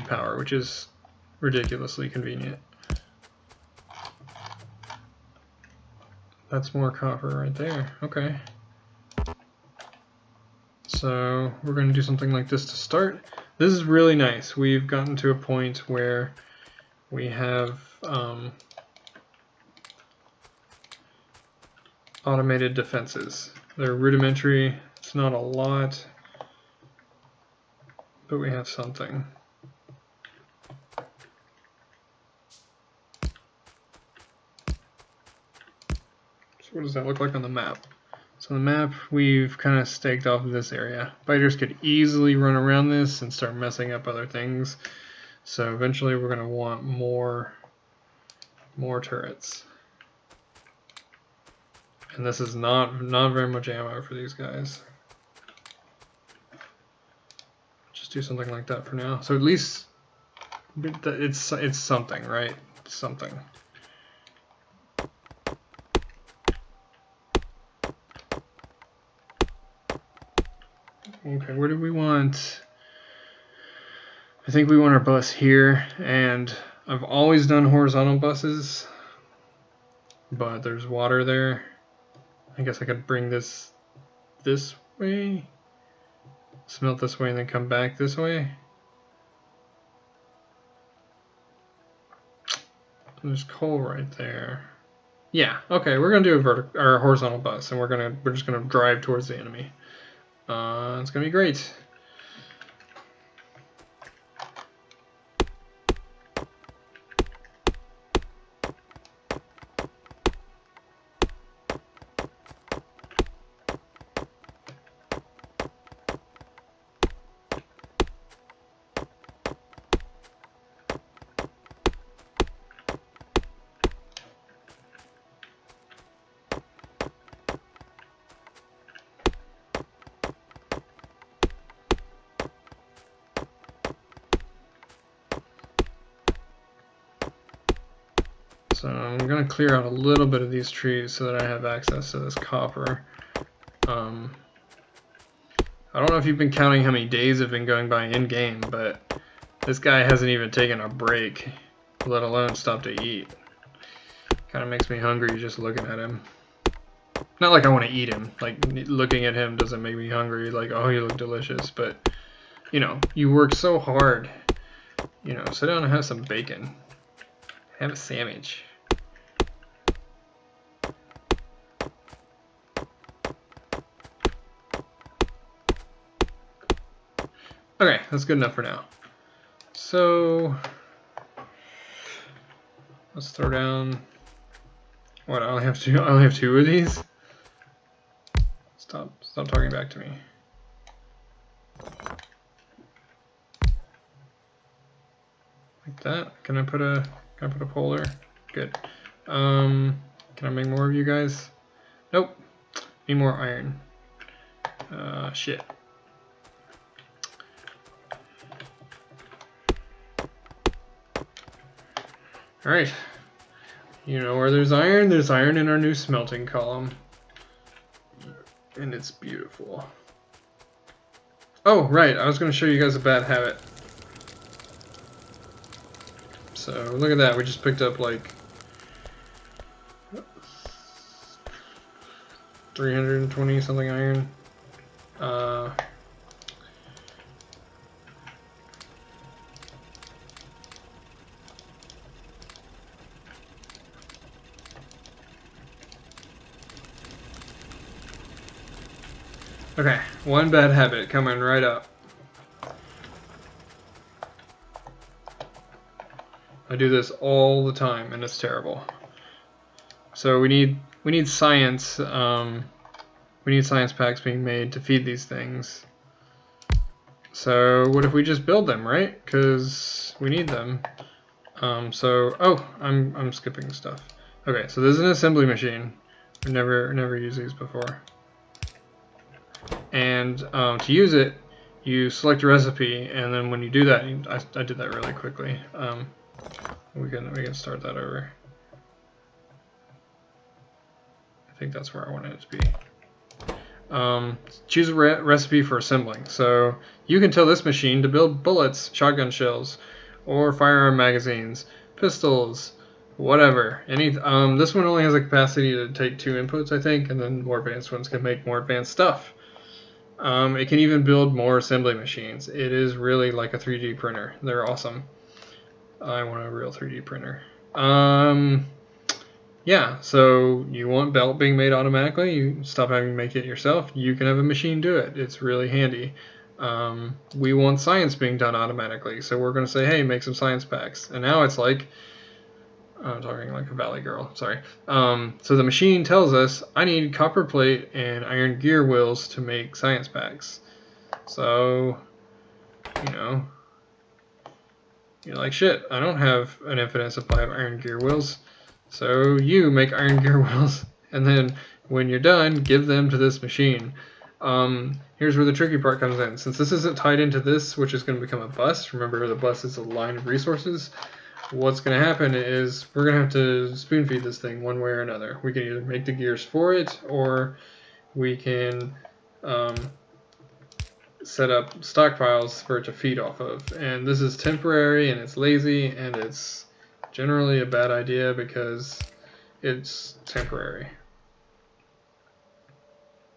power, which is ridiculously convenient. That's more copper right there. Okay. So we're going to do something like this to start. This is really nice. We've gotten to a point where we have automated defenses. They're rudimentary. It's not a lot, but we have something. So what does that look like on the map? So on the map, we've kind of staked off this area. Fighters could easily run around this and start messing up other things. So eventually we're going to want more turrets. And this is not very much ammo for these guys. Just do something like that for now. So at least it's something, right? Something. Okay, where do we want? I think we want our bus here, and I've always done horizontal buses, but there's water there. I guess I could bring this way, smelt this way, and then come back this way. There's coal right there. Yeah, okay, we're gonna do a horizontal bus, and we're just gonna drive towards the enemy. It's gonna be great. So I'm going to clear out a little bit of these trees so that I have access to this copper. I don't know if you've been counting how many days have been going by in game, but this guy hasn't even taken a break, let alone stop to eat. Kind of makes me hungry just looking at him. Not like I want to eat him, like looking at him doesn't make me hungry, like, oh, you look delicious, but you know, you work so hard, you know, sit down and have some bacon. Have a sandwich. Okay, that's good enough for now. So let's throw down. What? I only have two of these. Stop talking back to me. Like that. Can I put a pole there? Good. Can I make more of you guys? Nope. Need more iron. Shit. Alright. You know where there's iron? There's iron in our new smelting column. And it's beautiful. Oh, right. I was going to show you guys a bad habit. So, look at that. We just picked up like 320 something iron. Okay, one bad habit coming right up. I do this all the time, and it's terrible. So we need science. We need science packs being made to feed these things. So what if we just build them, right? Because we need them. I'm skipping stuff. Okay, so this is an assembly machine. I've never used these before. And to use it, you select a recipe, and then when you do that, I did that really quickly. We can start that over. I think that's where I wanted it to be. Choose a recipe for assembling. So you can tell this machine to build bullets, shotgun shells, or firearm magazines, pistols, whatever. This one only has a capacity to take 2 inputs, I think, and then more advanced ones can make more advanced stuff. It can even build more assembly machines. It is really like a 3D printer. They're awesome. I want a real 3D printer. Yeah, so you want belt being made automatically, you stop having to make it yourself, you can have a machine do it. It's really handy. We want science being done automatically, so we're going to say, hey, make some science packs. And now it's like, I'm talking like a Valley Girl, sorry. So the machine tells us, I need copper plate and iron gear wheels to make science packs. So, you know, you're like, shit, I don't have an infinite supply of iron gear wheels. So you make iron gear wheels, and then when you're done, give them to this machine. Here's where the tricky part comes in. Since this isn't tied into this, which is going to become a bus, remember the bus is a line of resources, what's going to happen is we're going to have to spoon feed this thing one way or another. We can either make the gears for it, or we can set up stockpiles for it to feed off of. And this is temporary, and it's lazy, and it's generally a bad idea because it's temporary.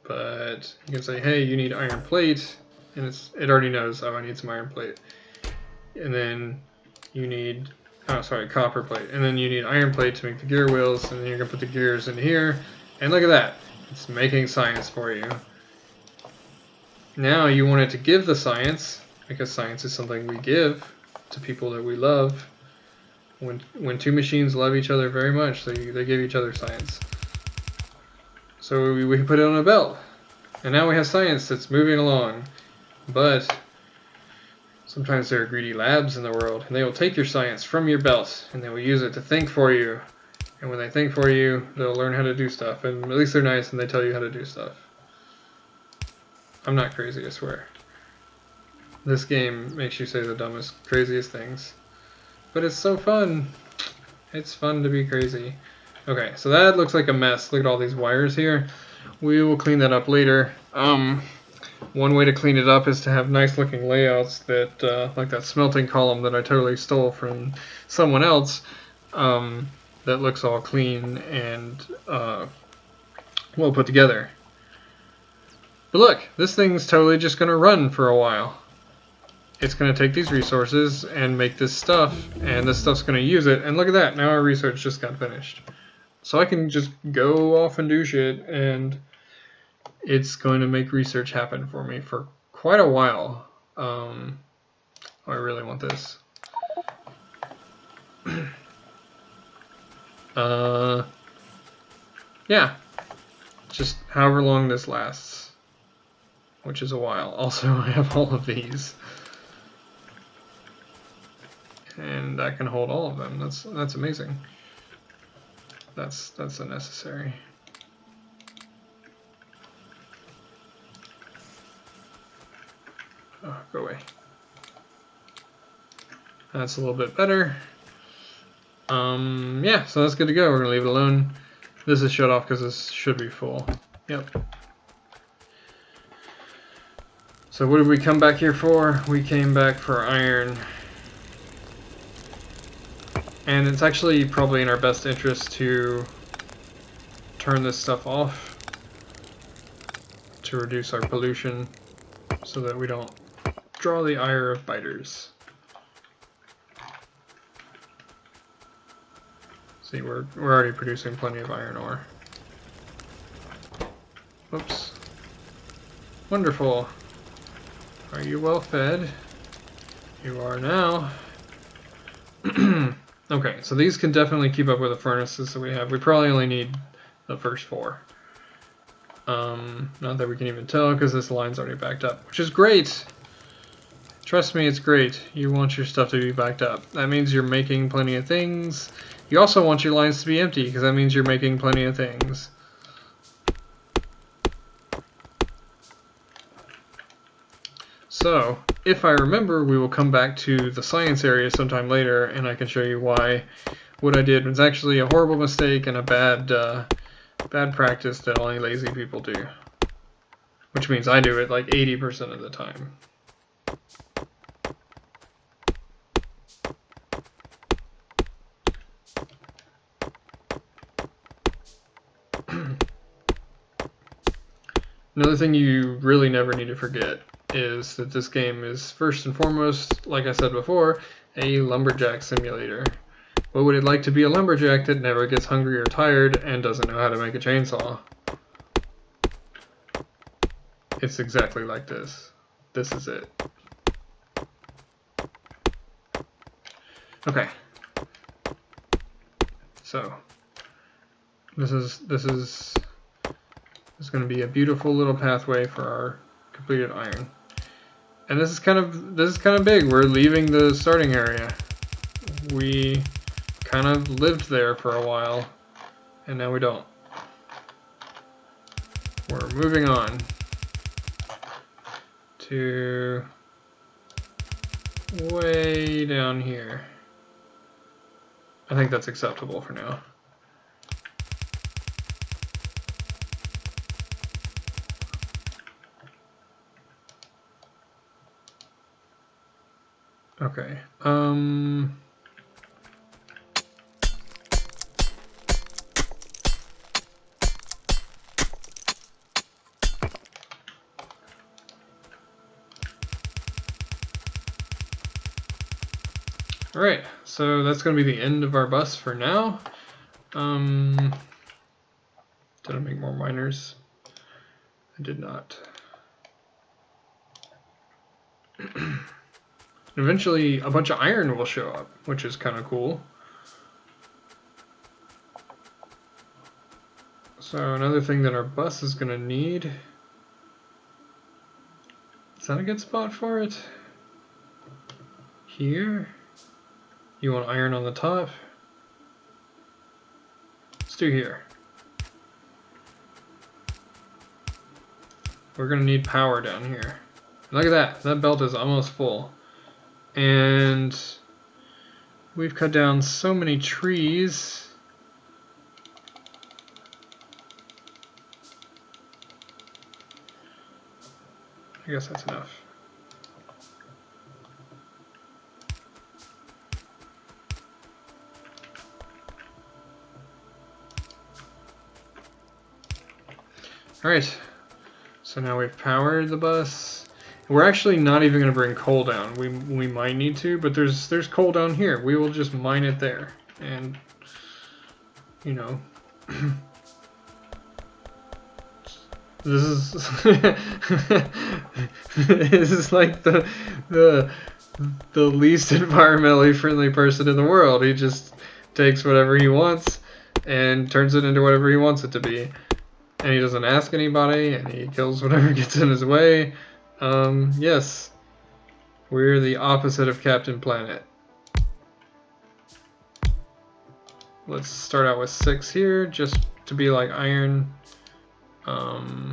But you can say, hey, you need iron plate, and it already knows, oh, I need some iron plate. And then you need, copper plate. And then you need iron plate to make the gear wheels, and then you're going to put the gears in here. And look at that. It's making science for you. Now you want it to give the science, because science is something we give to people that we love. When 2 machines love each other very much, they give each other science. So we put it on a belt, and now we have science that's moving along. But sometimes there are greedy labs in the world, and they will take your science from your belt, and they will use it to think for you. And when they think for you, they'll learn how to do stuff, and at least they're nice and they tell you how to do stuff. I'm not crazy, I swear. This game makes you say the dumbest, craziest things. But it's so fun. It's fun to be crazy. Okay, so that looks like a mess. Look at all these wires here. We will clean that up later. One way to clean it up is to have nice looking layouts that, like that smelting column that I totally stole from someone else, that looks all clean and well put together. But look, this thing's totally just going to run for a while. It's going to take these resources and make this stuff, and this stuff's going to use it. And look at that, now our research just got finished. So I can just go off and do shit, and it's going to make research happen for me for quite a while. Oh, I really want this. Yeah, just however long this lasts, which is a while. Also, I have all of these. And that can hold all of them. That's amazing. That's unnecessary. Oh, go away. That's a little bit better. Yeah, so that's good to go. We're gonna leave it alone. This is shut off because this should be full. Yep. So what did we come back here for? We came back for iron. And it's actually probably in our best interest to turn this stuff off to reduce our pollution so that we don't draw the ire of biters. See, we're already producing plenty of iron ore. Oops. Wonderful. Are you well fed? You are now. Okay, so these can definitely keep up with the furnaces that we have. We probably only need the first 4. Not that we can even tell because this line's already backed up, which is great. Trust me, it's great. You want your stuff to be backed up. That means you're making plenty of things. You also want your lines to be empty because that means you're making plenty of things. So, if I remember, we will come back to the science area sometime later, and I can show you why what I did was actually a horrible mistake and a bad practice that only lazy people do. which means I do it like 80% of the time. Another thing you really never need to forget is that this game is first and foremost, like I said before, a lumberjack simulator. What would it like to be a lumberjack that never gets hungry or tired and doesn't know how to make a chainsaw? It's exactly like this. This is it. Okay. So this is going to be a beautiful little pathway for our completed iron. And this is kind of big. We're leaving the starting area. We kind of lived there for a while, and now we don't. We're moving on to way down here. I think that's acceptable for now. Okay. Alright, so that's going to be the end of our bus for now. Did I make more miners? I did not. Eventually, a bunch of iron will show up, which is kind of cool. So another thing that our bus is going to need... Is that a good spot for it? Here? You want iron on the top? Let's do here. We're going to need power down here. Look at that. That belt is almost full. And we've cut down so many trees. I guess that's enough. Alright, so now we've powered the bus. We're actually not even going to bring coal down. We might need to, but there's coal down here. We will just mine it there. And, you know, this is this is like the least environmentally friendly person in the world. He just takes whatever he wants and turns it into whatever he wants it to be. And he doesn't ask anybody, and he kills whatever gets in his way. Yes, we're the opposite of Captain Planet. Let's start out with 6 here, just to be like iron. I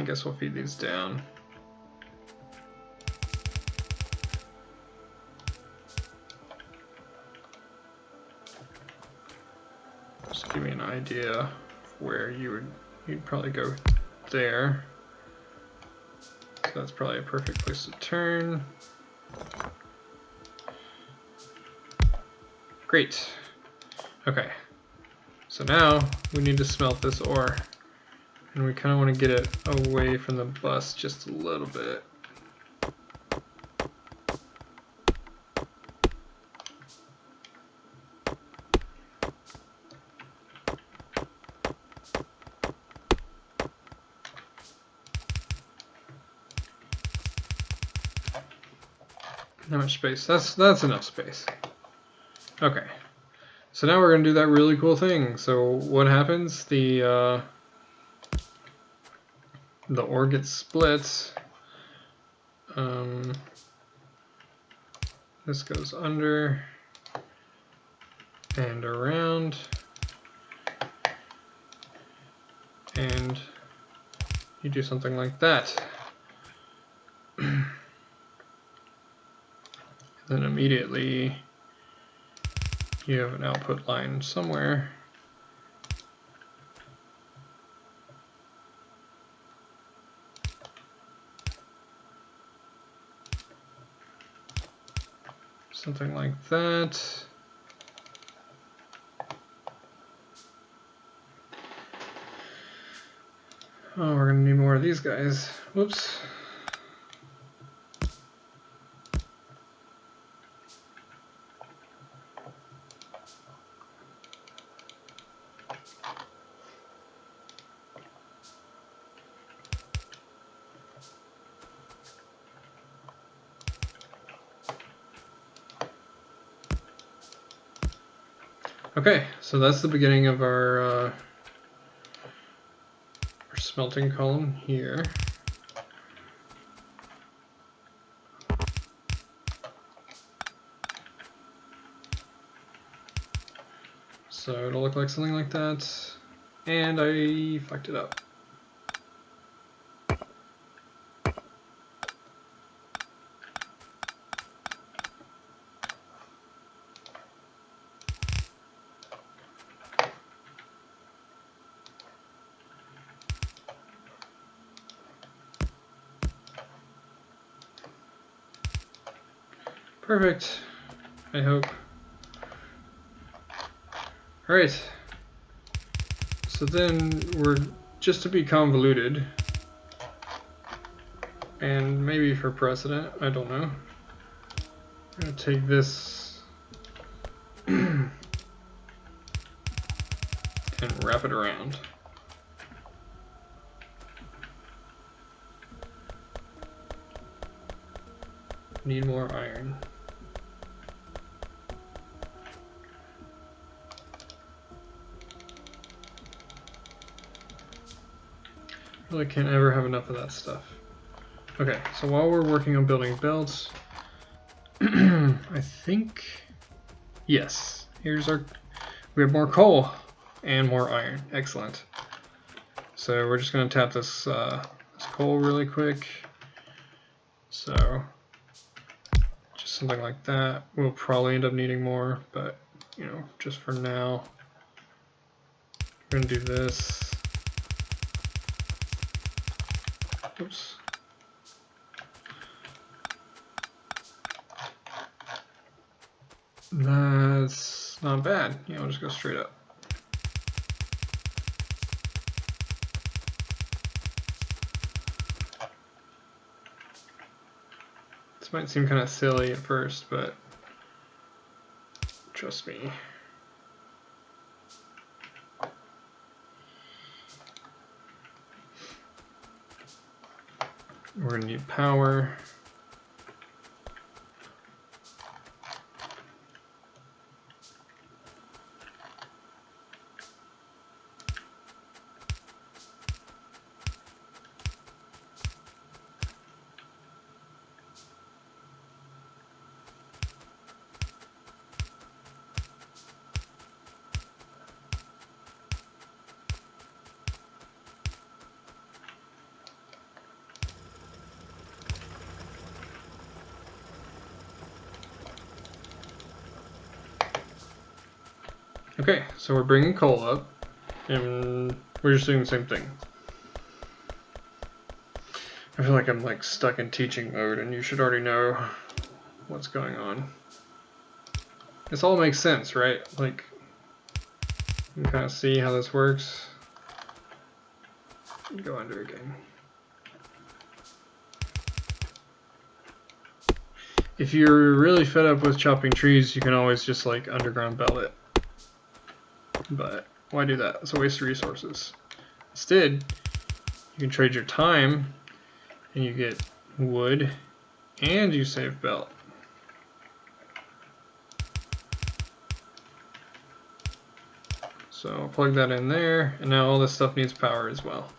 guess we'll feed these down. Just give me an idea of where you'd probably go there. So that's probably a perfect place to turn. Great. Okay. So now we need to smelt this ore. And we kind of want to get it away from the bus just a little bit. How much space? That's enough space. Okay. So now we're going to do that really cool thing. So what happens? The ore gets split. This goes under and around. And you do something like that. Then immediately you have an output line somewhere. Something like that. Oh, we're gonna need more of these guys. Whoops. Okay, so that's the beginning of our smelting column here. So it'll look like something like that. And I fucked it up. Perfect, I hope. Alright, so then we're just to be convoluted, and maybe for precedent, I don't know. I'm going to take this and wrap it around. Need more iron. Really can't ever have enough of that stuff. Okay, so while we're working on building belts, I think, yes, here's our, we have more coal and more iron. Excellent. So we're just going to tap this, this coal really quick. So just something like that. We'll probably end up needing more, but you know, just for now, we're going to do this. Oops. That's not bad. Yeah, I'll just go straight up. This might seem kind of silly at first, but trust me. We're going to need power. Okay, so we're bringing coal up, and we're just doing the same thing. I feel like I'm like stuck in teaching mode, and you should already know what's going on. This all makes sense, right? Like, you can kind of see how this works. Go under again. If you're really fed up with chopping trees, you can always just like underground belt it. But why do that? It's a waste of resources. Instead, you can trade your time and you get wood and you save belt. So I'll plug that in there, and now all this stuff needs power as well.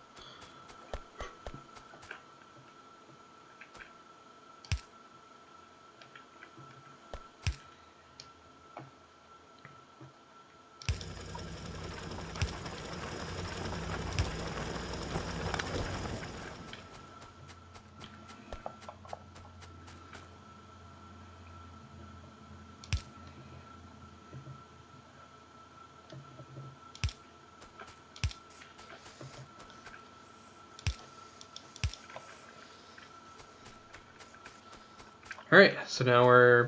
Alright, so now we're